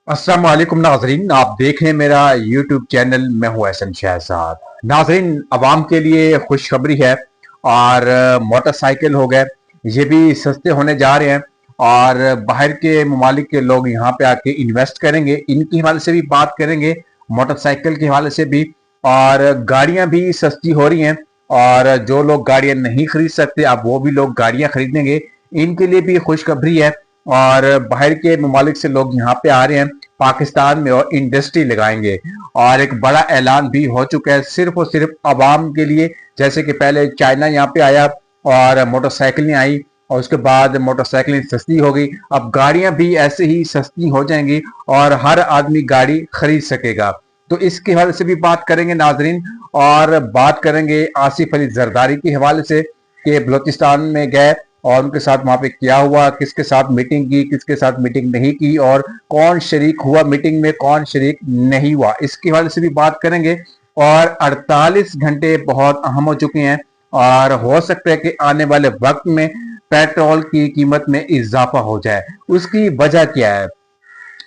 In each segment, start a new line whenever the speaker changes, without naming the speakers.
अस्सलाम वालेकुम नाजरीन, आप देख रहे हैं मेरा यूट्यूब चैनल। मैं हूं एहसन शहजाद। नाजरीन, अवाम के लिए खुशखबरी है और मोटरसाइकिल हो गए ये भी सस्ते होने जा रहे हैं और बाहर के ममालिक के लोग यहाँ पे आके इन्वेस्ट करेंगे। इनके हवाले से भी बात करेंगे, मोटरसाइकिल के हवाले से भी। और गाड़ियां भी सस्ती हो रही हैं और जो लोग गाड़ियां नहीं खरीद सकते अब वो भी लोग गाड़ियां खरीदेंगे। इनके लिए भी खुशखबरी है और बाहर के ममालिक से लोग यहाँ पे आ रहे हैं पाकिस्तान में और इंडस्ट्री लगाएंगे। और एक बड़ा ऐलान भी हो चुका है सिर्फ और सिर्फ आवाम के लिए। जैसे कि पहले चाइना यहाँ पे आया और मोटरसाइकिलें आई और उसके बाद मोटरसाइकिलें सस्ती हो गई, अब गाड़ियां भी ऐसे ही सस्ती हो जाएंगी और हर आदमी गाड़ी खरीद सकेगा। तो इसके हवाले से भी बात करेंगे नाजरीन। और बात करेंगे आसिफ अली जरदारी के हवाले से कि बलूचिस्तान में गए और उनके साथ वहां पे क्या हुआ, किसके साथ मीटिंग की, किसके साथ मीटिंग नहीं की और कौन शरीक हुआ मीटिंग में, कौन शरीक नहीं हुआ, इसके हवाले से भी बात करेंगे। और 48 घंटे बहुत अहम हो चुके हैं और हो सकता है कि आने वाले वक्त में पेट्रोल की कीमत में इजाफा हो जाए। उसकी वजह क्या है?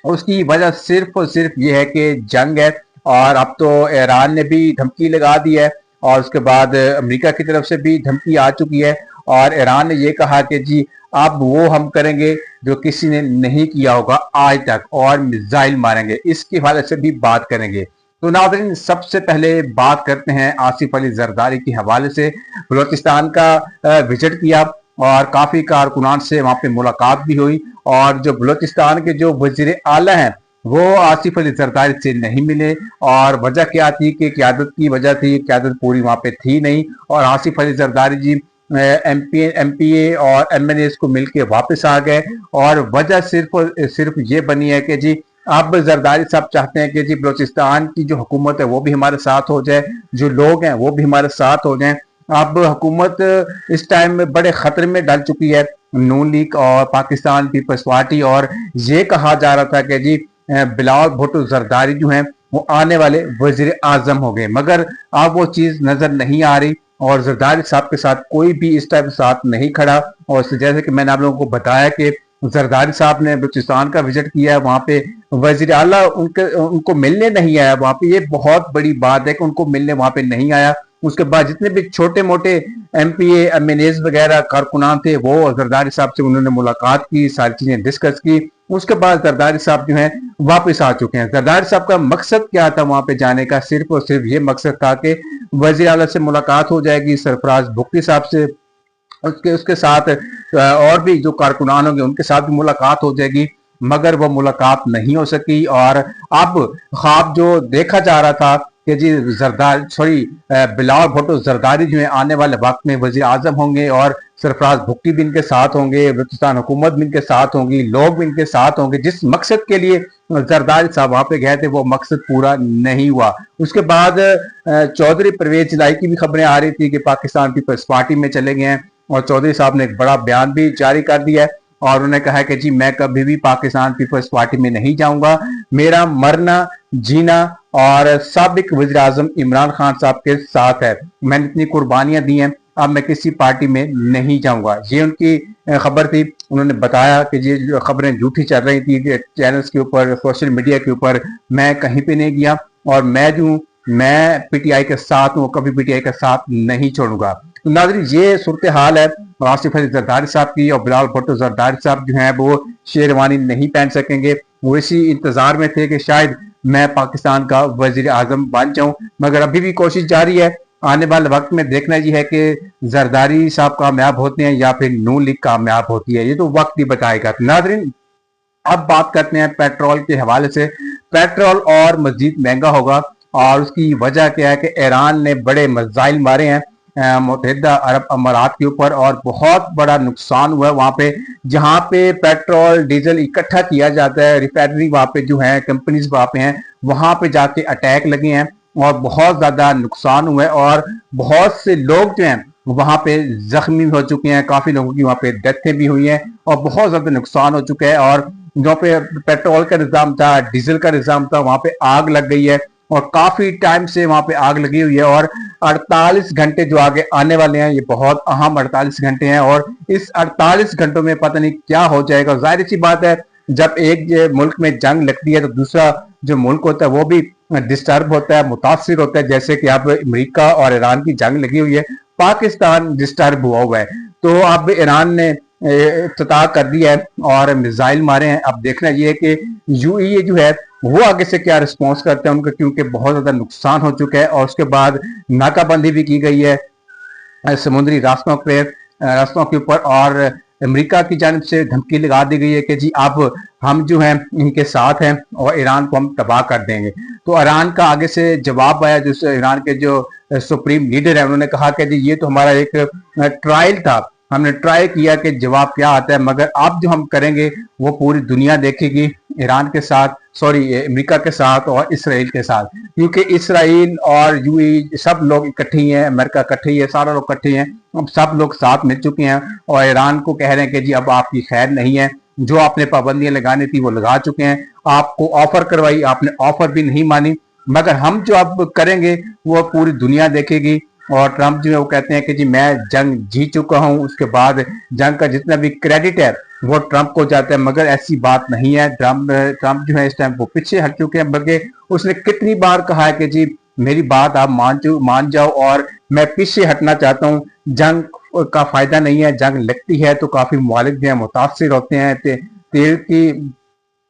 उसकी वजह सिर्फ और सिर्फ ये है कि जंग है और अब तो ईरान ने भी धमकी लगा दी है और उसके बाद अमेरिका की तरफ से भी धमकी आ चुकी है और ईरान ने ये कहा कि जी अब वो हम करेंगे जो किसी ने नहीं किया होगा आज तक और मिसाइल मारेंगे। इसके हवाले से भी बात करेंगे। तो नाज़रीन, सबसे पहले बात करते हैं आसिफ अली जरदारी के हवाले से। बलूचिस्तान का विजिट किया और काफी कारकुनान से वहां पे मुलाकात भी हुई और जो बलूचिस्तान के जो वजीर आला हैं वो आसिफ अली जरदारी से नहीं मिले। और वजह क्या थी कि क्यादत की वजह थी, क्यादत पूरी वहां पे थी नहीं और आसिफ अली जरदारी जी एमपीए और एमएनए को मिलके वापस आ गए। और वजह सिर्फ ये बनी है कि जी अब जरदारी साहब चाहते हैं कि जी बलूचिस्तान की जो हुकूमत है वो भी हमारे साथ हो जाए, जो लोग हैं वो भी हमारे साथ हो जाएं। अब हुकूमत इस टाइम में बड़े खतरे में डल चुकी है, नून लीग और पाकिस्तान पीपल्स पार्टी। और ये कहा जा रहा था कि जी बिलावल भुट्टो जरदारी जो हैं वो आने वाले वजीर आजम हो गए, मगर अब वो चीज नजर नहीं आ रही और जरदारी साहब के साथ कोई भी इस टाइम साथ नहीं खड़ा। और जैसे कि मैंने आप लोगों को बताया कि जरदारी साहब ने बलूचिस्तान का विजिट किया है, वहां पे वजीर आला उनको मिलने नहीं आया वहां पे। ये बहुत बड़ी बात है कि उनको मिलने वहां पे नहीं आया। उसके बाद जितने भी छोटे मोटे एमपीए एमएनएज वगैरह कारकुनान थे वो जरदारी साहब से उन्होंने मुलाकात की, सारी चीजें डिस्कस की। उसके बाद जरदारी साहब जो हैं वापस आ चुके हैं। जरदारी साहब का मकसद क्या था वहां पे जाने का? सिर्फ और सिर्फ ये मकसद था कि वजीर आला से मुलाकात हो जाएगी, सरफराज भुट्टो साहब से, उसके उसके साथ और भी जो कारकुनान होंगे उनके साथ भी मुलाकात हो जाएगी, मगर वो मुलाकात नहीं हो सकी। और अब ख्वाब जो देखा जा रहा था कि जी जरदार सॉरी बिलावल भुट्टो जरदारी जो है आने वाले वक्त में वजीर आजम होंगे और सरफराज भुट्टो भी इनके साथ होंगे, बलूचिस्तान हुकूमत भी इनके साथ होंगी, लोग भी इनके साथ होंगे। जिस मकसद के लिए जरदारी साहब वहां पे गए थे वो मकसद पूरा नहीं हुआ। उसके बाद चौधरी परवेज इलाही की भी खबरें आ रही थी कि पाकिस्तान पीपल्स पार्टी में चले गए हैं और चौधरी साहब ने एक बड़ा बयान भी जारी कर दिया है और उन्होंने कहा है कि जी मैं कभी भी पाकिस्तान पीपल्स पार्टी में नहीं जाऊंगा, मेरा मरना जीना और साबिक वज़ीर आज़म इमरान खान साहब के साथ है, मैंने इतनी कुर्बानियां दी हैं, अब मैं किसी पार्टी में नहीं जाऊंगा। ये उनकी खबर थी। उन्होंने बताया कि ये जो खबरें झूठी चल रही थी चैनल्स के ऊपर, सोशल मीडिया के ऊपर, मैं कहीं पे नहीं गया और मैं पीटीआई के साथ हूँ, कभी पीटीआई का साथ नहीं छोड़ूंगा। तो नाज़रीन, ये सूरत हाल है आसिफ अली जरदारी साहब की। और बिलावल भुट्टो जरदारी साहब जो हैं वो शेरवानी नहीं पहन सकेंगे। वो इसी इंतजार में थे कि शायद मैं पाकिस्तान का वजीर आजम बन जाऊं, मगर अभी भी कोशिश जारी है। आने वाले वक्त में देखना ये है कि जरदारी साहब कामयाब होते हैं या फिर नून लीग कामयाब होती है, ये तो वक्त ही बताएगा। नाज़रीन, अब बात करते हैं पेट्रोल के हवाले से। पेट्रोल और मजीद महंगा होगा और उसकी वजह क्या है कि ईरान ने बड़े मिसाइल मारे हैं मुत्तहिदा अरब अमारात के ऊपर और बहुत बड़ा नुकसान हुआ है वहां पे। जहां पे पेट्रोल डीजल इकट्ठा किया जाता है, रिफाइनरी वहां पे जो है कंपनीज वहां पे हैं, वहां पे जाके अटैक लगे हैं और बहुत ज्यादा नुकसान हुआ है और बहुत से लोग जो हैं वहां पे जख्मी हो चुके हैं, काफी लोगों की वहां पे डेथें भी हुई हैं और बहुत ज्यादा नुकसान हो चुका है। और जहाँ पे पेट्रोल का निजाम था, डीजल का निजाम था, वहां पे आग लग गई है और काफी टाइम से वहां पे आग लगी हुई है। और 48 घंटे जो आगे आने वाले हैं ये बहुत अहम 48 घंटे हैं और इस 48 घंटों में पता नहीं क्या हो जाएगा। जाहिर सी बात है जब एक मुल्क में जंग लगती है तो दूसरा जो मुल्क होता है वो भी डिस्टर्ब होता है, मुतासिर होता है। जैसे कि अब अमेरिका और ईरान की जंग लगी हुई है, पाकिस्तान डिस्टर्ब हुआ है। तो अब ईरान ने इफ्तिताह कर दिया है और मिसाइल मारे हैं। अब देखना ये है कि यूएई जो है वो आगे से क्या रिस्पॉन्स करते हैं उनका, क्योंकि बहुत ज्यादा नुकसान हो चुका है। और उसके बाद नाकाबंदी भी की गई है समुद्री रास्तों के ऊपर, और अमेरिका की जानिब से धमकी लगा दी गई है कि जी अब हम जो हैं इनके साथ हैं और ईरान को हम तबाह कर देंगे। तो ईरान का आगे से जवाब आया, जो ईरान के जो सुप्रीम लीडर है उन्होंने कहा कि जी ये तो हमारा एक ट्रायल था, हमने ट्राई किया कि जवाब क्या आता है, मगर अब जो हम करेंगे वो पूरी दुनिया देखेगी, ईरान के साथ, सॉरी अमेरिका के साथ और इसराइल के साथ। क्योंकि इसराइल और यूएई सब लोग इकट्ठे ही हैं, अमेरिका इकट्ठे ही है, सारा लोग इकट्ठे हैं, अब सब लोग साथ मिल चुके हैं और ईरान को कह रहे हैं कि जी अब आपकी खैर नहीं है, जो आपने पाबंदियां लगानी थी वो लगा चुके हैं, आपको ऑफर करवाई, आपने ऑफर भी नहीं मानी, मगर हम जो अब करेंगे वो पूरी दुनिया देखेगी। और ट्रंप जो है वो कहते हैं कि जी मैं जंग जीत चुका हूं, उसके बाद जंग का जितना भी क्रेडिट है वो ट्रंप को जाता है, मगर ऐसी बात नहीं है। ट्रंप जो है इस टाइम वो पीछे हट चुके हैं, बल्कि उसने कितनी बार कहा है कि जी मेरी बात आप मान जाओ और मैं पीछे हटना चाहता हूँ, जंग का फायदा नहीं है, जंग लगती है तो काफी ममालिक जो है मुतासिर होते हैं, तेल की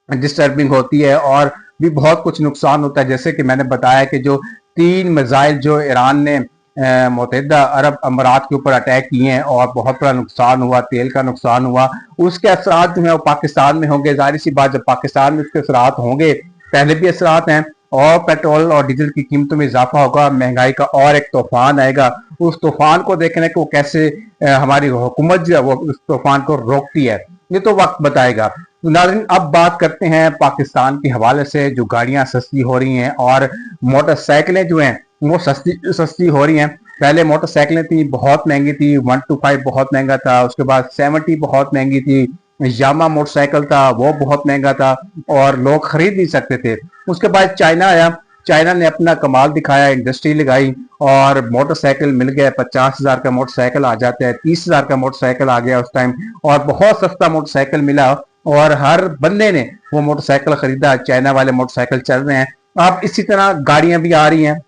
डिस्टर्बिंग होती है और भी बहुत कुछ नुकसान होता है। जैसे कि मैंने बताया कि जो 3 मिसाइल जो ईरान ने मुत्तहिदा अरब अमारात के ऊपर अटैक किए हैं और बहुत बड़ा नुकसान हुआ, तेल का नुकसान हुआ, उसके असरात जो है वो पाकिस्तान में होंगे। जाहिर सी बात, जब पाकिस्तान में उसके असरात होंगे, पहले भी असरात हैं, और पेट्रोल और डीजल की कीमतों में इजाफा होगा, महंगाई का और एक तूफान आएगा। उस तूफान को देखने को कैसे हमारी हुकूमत जो है वो उस तूफान को रोकती है, ये तो वक्त बताएगा। तो नाज़रीन, अब बात करते हैं पाकिस्तान के हवाले से। जो गाड़ियां सस्ती हो रही हैं और मोटरसाइकिलें जो हैं वो सस्ती हो रही हैं। पहले मोटरसाइकिलें थी बहुत महंगी थी, 125 बहुत महंगा था, उसके बाद 70 बहुत महंगी थी, यामा मोटरसाइकिल था वो बहुत महंगा था और लोग खरीद नहीं सकते थे। उसके बाद चाइना आया, चाइना ने अपना कमाल दिखाया, इंडस्ट्री लगाई और मोटरसाइकिल मिल गया। 50,000 का मोटरसाइकिल आ जाता है, 30,000 का मोटरसाइकिल आ गया उस टाइम, और बहुत सस्ता मोटरसाइकिल मिला और हर बंदे ने वो मोटरसाइकिल खरीदा। चाइना वाले मोटरसाइकिल चल रहे हैं। अब इसी तरह गाड़ियां भी आ रही हैं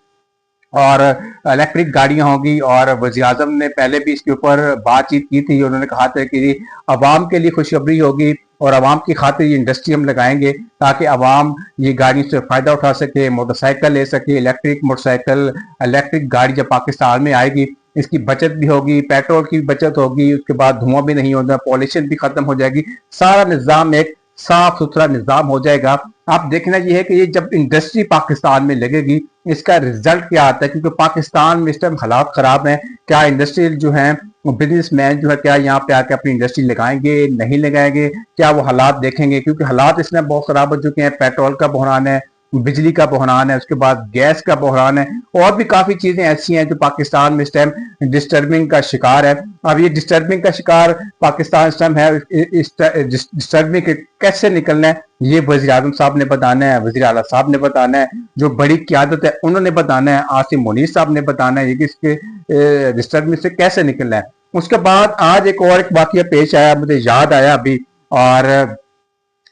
और इलेक्ट्रिक गाड़ियां होगी, और वज़ीर आज़म ने पहले भी इसके ऊपर बातचीत की थी। उन्होंने कहा था कि अवाम के लिए खुशखबरी होगी और अवाम की खातिर ये इंडस्ट्री हम लगाएंगे ताकि अवाम ये गाड़ी से फ़ायदा उठा सके, मोटरसाइकिल ले सके। इलेक्ट्रिक मोटरसाइकिल, इलेक्ट्रिक गाड़ी जब पाकिस्तान में आएगी इसकी बचत भी होगी, पेट्रोल की भी बचत होगी, उसके बाद धुआं भी नहीं होगा, पॉल्यूशन भी खत्म हो जाएगी, सारा निज़ाम एक साफ सुथरा निज़ाम हो जाएगा। आप देखना ये है कि ये जब इंडस्ट्री पाकिस्तान में लगेगी इसका रिजल्ट क्या आता है, क्योंकि पाकिस्तान में इस टाइम हालात खराब हैं। क्या इंडस्ट्रियल जो हैं बिजनेसमैन जो है क्या यहाँ पे आके अपनी इंडस्ट्री लगाएंगे, नहीं लगाएंगे, क्या वो हालात देखेंगे? क्योंकि हालात इसमें बहुत खराब हो चुके हैं। पेट्रोल का बहरान है, बिजली का बहरान है, उसके बाद गैस का बहरान है, और भी काफी चीजें ऐसी हैं जो पाकिस्तान में इस टाइम डिस्टर्बिंग का शिकार है। अब ये डिस्टर्बिंग का शिकार पाकिस्तान इस टाइम है, इस डिस्टर्बिंग के कैसे निकलना है ये वज़ीर आज़म साहब ने बताना है, वज़ीर आला साहब ने बताना है, जो बड़ी क़यादत है उन्होंने बताना है, आसिम मुनीर साहब ने बताना है ये कि इसके डिस्टर्बिंग से कैसे निकलना है। उसके बाद आज एक और एक वाक़या पेश आया, मुझे याद आया अभी, और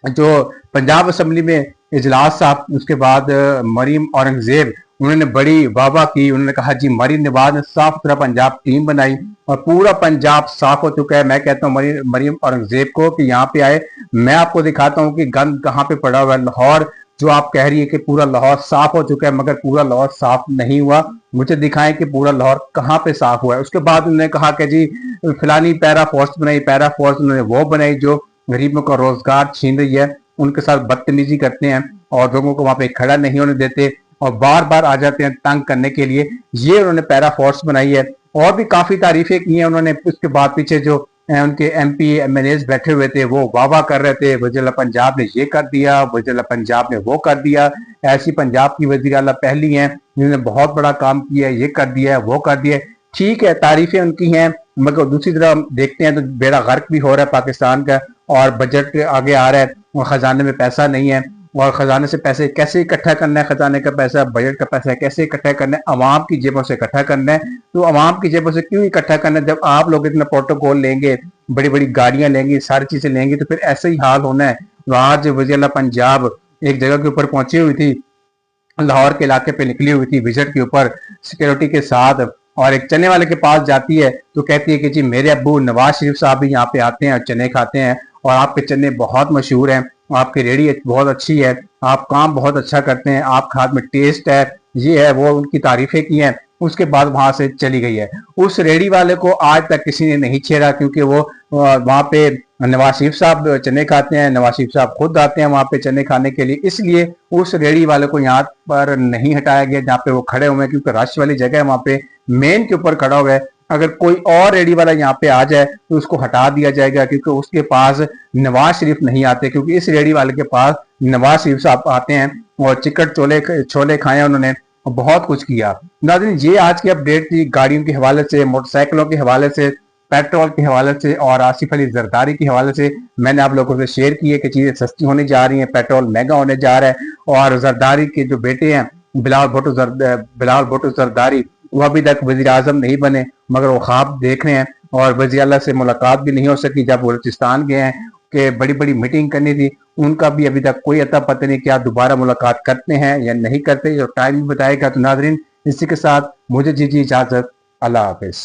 जो पंजाब असम्बली में इजलास था, उसके बाद मरीम औरंगजेब उन्होंने बड़ी वाहवाह की। उन्होंने कहा जी मरीम नवाज ने साफ सुथरा पंजाब टीम बनाई और पूरा पंजाब साफ हो चुका है। मैं कहता हूँ मरीम औरंगजेब को कि यहाँ पे आए, मैं आपको दिखाता हूँ कि गंद कहाँ पे पड़ा हुआ है। लाहौर जो आप कह रही है कि पूरा लाहौर साफ हो चुका है, मगर पूरा लाहौर साफ नहीं हुआ, मुझे दिखाएं कि पूरा लाहौर कहाँ पे साफ हुआ है। उसके बाद उन्होंने कहा कि जी फिलानी पैरा फोर्स बनाई, पैरा फोर्स उन्होंने वो बनाई जो गरीबों का रोजगार छीन रही है, उनके साथ बदतमीजी करते हैं और लोगों को वहां पे खड़ा नहीं होने देते और बार बार आ जाते हैं तंग करने के लिए। ये उन्होंने पैरा फोर्स बनाई है और भी काफी तारीफें की हैं उन्होंने। उसके बाद पीछे जो उनके MP MLAs बैठे हुए थे वो वाह कर रहे थे, वज़ीर पंजाब ने ये कर दिया, वज़ीर पंजाब ने वो कर दिया, ऐसी पंजाब की वज़ीर आला पहली हैं जिन्होंने बहुत बड़ा काम किया, ये कर दिया है, वो कर दिया है। ठीक है, तारीफें उनकी हैं, मगर दूसरी तरफ देखते हैं तो बेड़ा गर्क भी हो रहा है पाकिस्तान का और बजट आगे आ रहा है और खजाने में पैसा नहीं है। और खजाने से पैसे कैसे इकट्ठा करना है, खजाने का पैसा, बजट का पैसा कैसे इकट्ठा करना है, अवाम की जेबों से इकट्ठा करना है। तो अवाम की जेबों से क्यों इकट्ठा करना है? जब आप लोग इतना प्रोटोकॉल लेंगे, बड़ी बड़ी गाड़ियां लेंगे, सारी चीजें लेंगे, तो फिर ऐसा ही हाल होना है। तो आज वज़ीर पंजाब एक जगह के ऊपर पहुंची हुई थी, लाहौर के इलाके पे निकली हुई थी विजिट के ऊपर सिक्योरिटी के साथ, और एक चने वाले के पास जाती है तो कहती है कि जी मेरे अब्बू नवाज शरीफ साहब भी यहाँ पे आते हैं और चने खाते हैं, और आपके चने बहुत मशहूर हैं, आपकी रेडी बहुत अच्छी है, आप काम बहुत अच्छा करते हैं, आपके हाथ में टेस्ट है, ये है वो, उनकी तारीफें की हैं। उसके बाद वहां से चली गई है। उस रेडी वाले को आज तक किसी ने नहीं छेड़ा, क्योंकि वो वहां पे नवाज शरीफ साहब चने खाते हैं, नवाज शरीफ साहब खुद आते हैं वहां पे चने खाने के लिए, इसलिए उस रेडी वाले को यहाँ पर नहीं हटाया गया जहाँ पे वो खड़े हुए हैं, क्योंकि रश वाली जगह है, वहां पे मेन के ऊपर खड़ा हुआ है। अगर कोई और रेडी वाला यहाँ पे आ जाए तो उसको हटा दिया जाएगा, क्योंकि उसके पास नवाज शरीफ नहीं आते, क्योंकि इस रेडी वाले के पास नवाज शरीफ साहब आते हैं और चिकट छोले खाए उन्होंने, बहुत कुछ किया। नाज़रीन, ये आज की अपडेट थी गाड़ियों के हवाले से, मोटरसाइकिलों के हवाले से, पेट्रोल के हवाले से और आसिफ अली जरदारी के हवाले से मैंने आप लोगों से शेयर की है कि चीजें सस्ती होने जा रही हैं, पेट्रोल महंगा होने जा रहा है, और जरदारी के जो बेटे हैं बिलावल भुट्टो जरदारी, वो अभी तक वजीर आजम नहीं बने, मगर वो ख्वाब देख रहे हैं, और वज़ीर आला से मुलाकात भी नहीं हो सकी जब बलूचिस्तान गए हैं कि बड़ी बड़ी मीटिंग करनी थी, उनका भी अभी तक कोई अता पता नहीं, क्या दोबारा मुलाकात करते हैं या नहीं करते, जो टाइम भी बताएगा। तो नाज़रीन, इसी के साथ मुझे जी इजाजत, अल्लाह हाफिज।